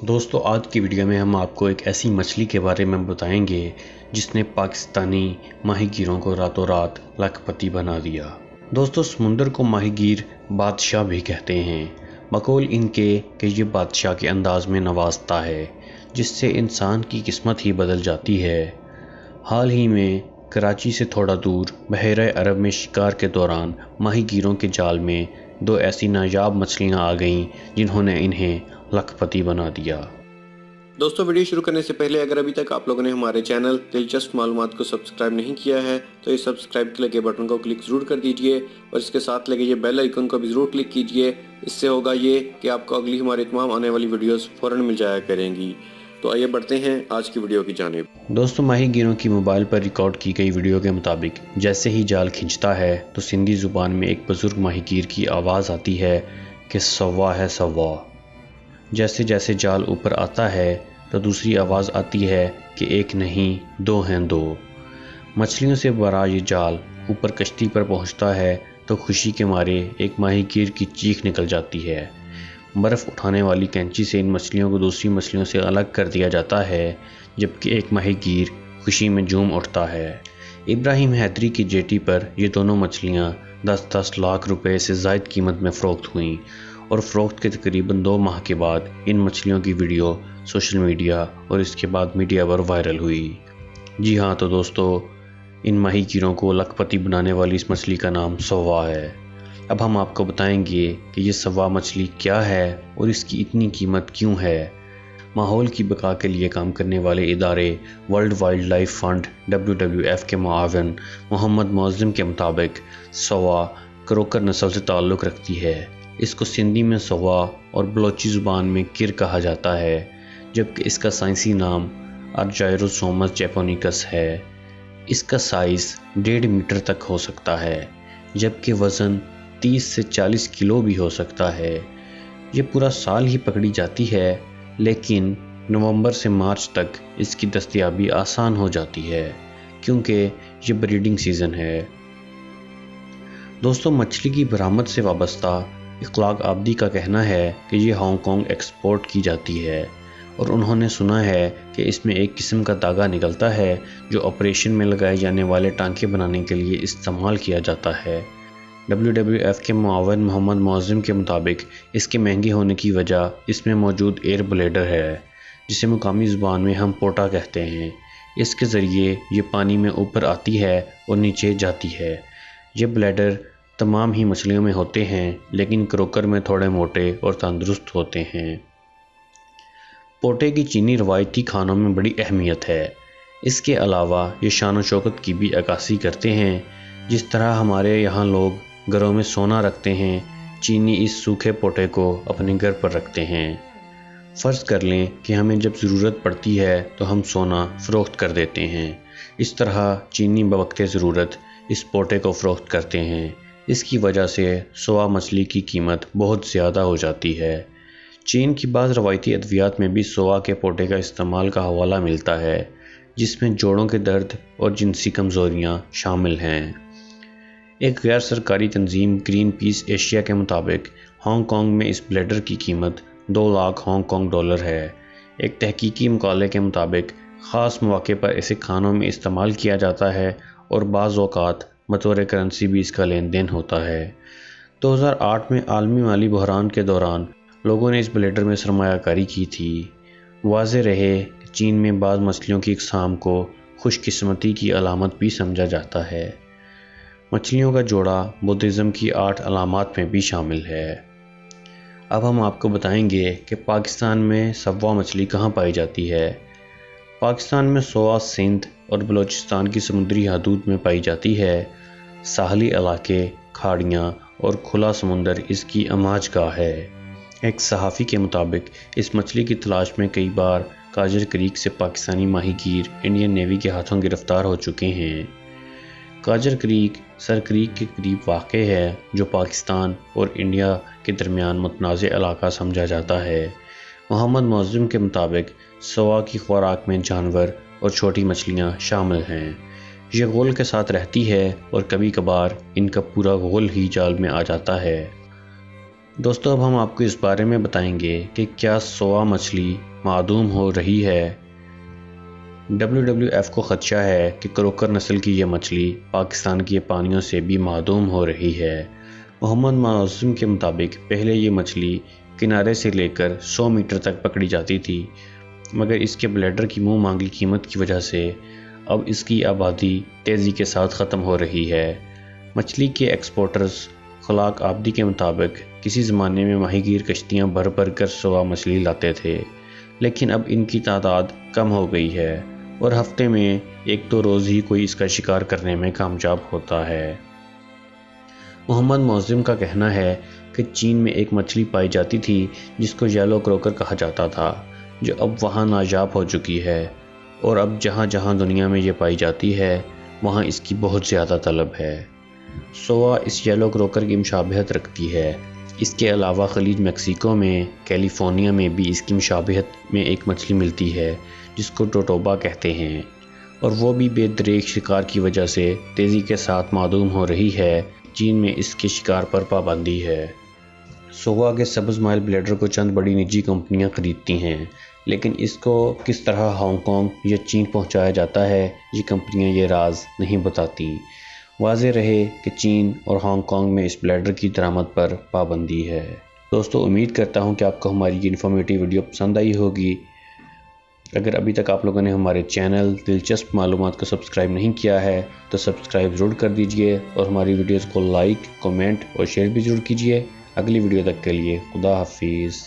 دوستو آج کی ویڈیو میں ہم آپ کو ایک ایسی مچھلی کے بارے میں بتائیں گے جس نے پاکستانی ماہی گیروں کو راتوں رات لاکھ پتی بنا دیا۔ دوستو سمندر کو ماہی گیر بادشاہ بھی کہتے ہیں، بقول ان کے کہ یہ بادشاہ کے انداز میں نوازتا ہے جس سے انسان کی قسمت ہی بدل جاتی ہے۔ حال ہی میں کراچی سے تھوڑا دور بحیرہ عرب میں شکار کے دوران ماہی گیروں کے جال میں دو ایسی نایاب مچھلیاں آ گئیں جنہوں نے انہیں لاکھ پتی بنا دیا۔ دوستو ویڈیو شروع کرنے سے پہلے اگر ابھی تک آپ لوگوں نے ہمارے چینل دلچسپ معلومات کو سبسکرائب نہیں کیا ہے تو یہ سبسکرائب کے لگے بٹن کو کلک ضرور کر دیجئے اور اس کے ساتھ لگے یہ بیل آئیکن کو بھی ضرور کلک کیجئے۔ اس سے ہوگا یہ کہ آپ کو اگلی ہماری تمام آنے والی ویڈیوز فوراً مل جایا کریں گی۔ تو آئیے بڑھتے ہیں آج کی ویڈیو کی جانب۔ دوستو ماہی گیروں کی موبائل پر ریکارڈ کی گئی ویڈیو کے مطابق جیسے ہی جال کھنچتا ہے تو سندھی زبان میں ایک بزرگ ماہی گیر کی آواز آتی ہے کہ سوا ہے سوا۔ جیسے جیسے جال اوپر آتا ہے تو دوسری آواز آتی ہے کہ ایک نہیں دو ہیں دو۔ مچھلیوں سے بھرا یہ جال اوپر کشتی پر پہنچتا ہے تو خوشی کے مارے ایک ماہی گیر کی چیخ نکل جاتی ہے۔ برف اٹھانے والی کینچی سے ان مچھلیوں کو دوسری مچھلیوں سے الگ کر دیا جاتا ہے جبکہ ایک ماہی گیر خوشی میں جھوم اٹھتا ہے۔ ابراہیم حیدری کی جیٹی پر یہ دونوں مچھلیاں 10-10 لاکھ روپے سے زائد قیمت میں فروخت ہوئیں اور فروخت کے تقریباً 2 ماہ کے بعد ان مچھلیوں کی ویڈیو سوشل میڈیا اور اس کے بعد میڈیا پر وائرل ہوئی۔ جی ہاں تو دوستو ان ماہی گیروں کو لاکھ پتی بنانے والی اس مچھلی کا نام سوا ہے۔ اب ہم آپ کو بتائیں گے کہ یہ سوا مچھلی کیا ہے اور اس کی اتنی قیمت کیوں ہے۔ ماحول کی بقا کے لیے کام کرنے والے ادارے World Wildlife Fund WWF کے معاون محمد معظم کے مطابق سوا کروکر نسل سے تعلق رکھتی ہے۔ اس کو سندھی میں سوا اور بلوچی زبان میں کر کہا جاتا ہے جبکہ اس کا سائنسی نام ارجائروسومس جیپونیکس ہے۔ اس کا سائز 1.5 میٹر تک ہو سکتا ہے جبکہ وزن 30 سے 40 کلو بھی ہو سکتا ہے۔ یہ پورا سال ہی پکڑی جاتی ہے لیکن نومبر سے مارچ تک اس کی دستیابی آسان ہو جاتی ہے کیونکہ یہ بریڈنگ سیزن ہے۔ دوستو مچھلی کی برآمد سے وابستہ اخلاق آبدی کا کہنا ہے کہ یہ ہانگ کانگ ایکسپورٹ کی جاتی ہے اور انہوں نے سنا ہے کہ اس میں ایک قسم کا داغا نکلتا ہے جو آپریشن میں لگائے جانے والے ٹانکے بنانے کے لیے استعمال کیا جاتا ہے۔ WWF کے معاون محمد معظم کے مطابق اس کے مہنگے ہونے کی وجہ اس میں موجود ایئر بلیڈر ہے جسے مقامی زبان میں ہم پوٹا کہتے ہیں۔ اس کے ذریعے یہ پانی میں اوپر آتی ہے اور نیچے جاتی ہے۔ یہ بلیڈر تمام ہی مچھلیوں میں ہوتے ہیں لیکن کروکر میں تھوڑے موٹے اور تندرست ہوتے ہیں۔ پوٹے کی چینی روایتی کھانوں میں بڑی اہمیت ہے۔ اس کے علاوہ یہ شان و شوکت کی بھی عکاسی کرتے ہیں۔ جس طرح ہمارے یہاں لوگ گھروں میں سونا رکھتے ہیں، چینی اس سوکھے پوٹے کو اپنے گھر پر رکھتے ہیں۔ فرض کر لیں کہ ہمیں جب ضرورت پڑتی ہے تو ہم سونا فروخت کر دیتے ہیں، اس طرح چینی بوقت ضرورت اس پوٹے کو فروخت کرتے ہیں۔ اس کی وجہ سے سوا مچھلی کی قیمت بہت زیادہ ہو جاتی ہے۔ چین کی بعض روایتی ادویات میں بھی سوا کے پوٹے کا استعمال کا حوالہ ملتا ہے جس میں جوڑوں کے درد اور جنسی کمزوریاں شامل ہیں۔ ایک غیر سرکاری تنظیم گرین پیس ایشیا کے مطابق ہانگ کانگ میں اس بلیڈر کی قیمت 2 لاکھ ہانگ کانگ ڈالر ہے۔ ایک تحقیقی مقالے کے مطابق خاص مواقع پر اسے کھانوں میں استعمال کیا جاتا ہے اور بعض اوقات بطور کرنسی بھی اس کا لین دین ہوتا ہے۔ 2008 میں عالمی مالی بحران کے دوران لوگوں نے اس بلیڈر میں سرمایہ کاری کی تھی۔ واضح رہے کہ چین میں بعض مچھلیوں کی اقسام کو خوش قسمتی کی علامت بھی سمجھا جاتا ہے۔ مچھلیوں کا جوڑا بدھزم کی 8 علامات میں بھی شامل ہے۔ اب ہم آپ کو بتائیں گے کہ پاکستان میں سوا مچھلی کہاں پائی جاتی ہے۔ پاکستان میں سوا سندھ اور بلوچستان کی سمندری حدود میں پائی جاتی ہے۔ ساحلی علاقے، کھاڑیاں اور کھلا سمندر اس کی اماج گاہ ہے۔ ایک صحافی کے مطابق اس مچھلی کی تلاش میں کئی بار کاجر کریک سے پاکستانی ماہی گیر انڈین نیوی کے ہاتھوں گرفتار ہو چکے ہیں۔ کاجر کریک سر کریک کے قریب واقع ہے جو پاکستان اور انڈیا کے درمیان متنازع علاقہ سمجھا جاتا ہے۔ محمد معظم کے مطابق سوا کی خوراک میں جانور اور چھوٹی مچھلیاں شامل ہیں۔ یہ غول کے ساتھ رہتی ہے اور کبھی کبھار ان کا پورا غول ہی جال میں آ جاتا ہے۔ دوستو اب ہم آپ کو اس بارے میں بتائیں گے کہ کیا سوا مچھلی معدوم ہو رہی ہے۔ WWF کو خدشہ ہے کہ کروکر نسل کی یہ مچھلی پاکستان کے پانیوں سے بھی معدوم ہو رہی ہے۔ محمد معظم کے مطابق پہلے یہ مچھلی کنارے سے لے کر 100 میٹر تک پکڑی جاتی تھی، مگر اس کے بلیڈر کی منہ مانگی قیمت کی وجہ سے اب اس کی آبادی تیزی کے ساتھ ختم ہو رہی ہے۔ مچھلی کے ایکسپورٹرز خلاق آبدی کے مطابق کسی زمانے میں ماہی گیر کشتیاں بھر بھر کر سوا مچھلی لاتے تھے، لیکن اب ان کی تعداد کم ہو گئی ہے اور ہفتے میں 1-2 روز ہی کوئی اس کا شکار کرنے میں کامیاب ہوتا ہے۔ محمد معظم کا کہنا ہے کہ چین میں ایک مچھلی پائی جاتی تھی جس کو یلو کروکر کہا جاتا تھا، جو اب وہاں نایاب ہو چکی ہے، اور اب جہاں جہاں دنیا میں یہ پائی جاتی ہے وہاں اس کی بہت زیادہ طلب ہے۔ سوا اس یلو کروکر کی مشابہت رکھتی ہے۔ اس کے علاوہ خلیج میکسیکو میں کیلیفورنیا میں بھی اس کی مشابہت میں ایک مچھلی ملتی ہے جس کو ٹوٹوبا کہتے ہیں، اور وہ بھی بے دریغ شکار کی وجہ سے تیزی کے ساتھ معدوم ہو رہی ہے۔ چین میں اس کے شکار پر پابندی ہے۔ سوا کے سبز مائل بلیڈر کو چند بڑی نجی کمپنیاں خریدتی ہیں، لیکن اس کو کس طرح ہانگ کانگ یا چین پہنچایا جاتا ہے یہ کمپنیاں یہ راز نہیں بتاتی۔ واضح رہے کہ چین اور ہانگ کانگ میں اس بلیڈر کی درآمد پر پابندی ہے۔ دوستو امید کرتا ہوں کہ آپ کو ہماری یہ انفارمیٹیو ویڈیو پسند آئی ہوگی۔ اگر ابھی تک آپ لوگوں نے ہمارے چینل دلچسپ معلومات کو سبسکرائب نہیں کیا ہے تو سبسکرائب ضرور کر دیجئے، اور ہماری ویڈیوز کو لائک، کمنٹ اور شیئر بھی ضرور کیجئے۔ اگلی ویڈیو تک کے لیے خدا حافظ۔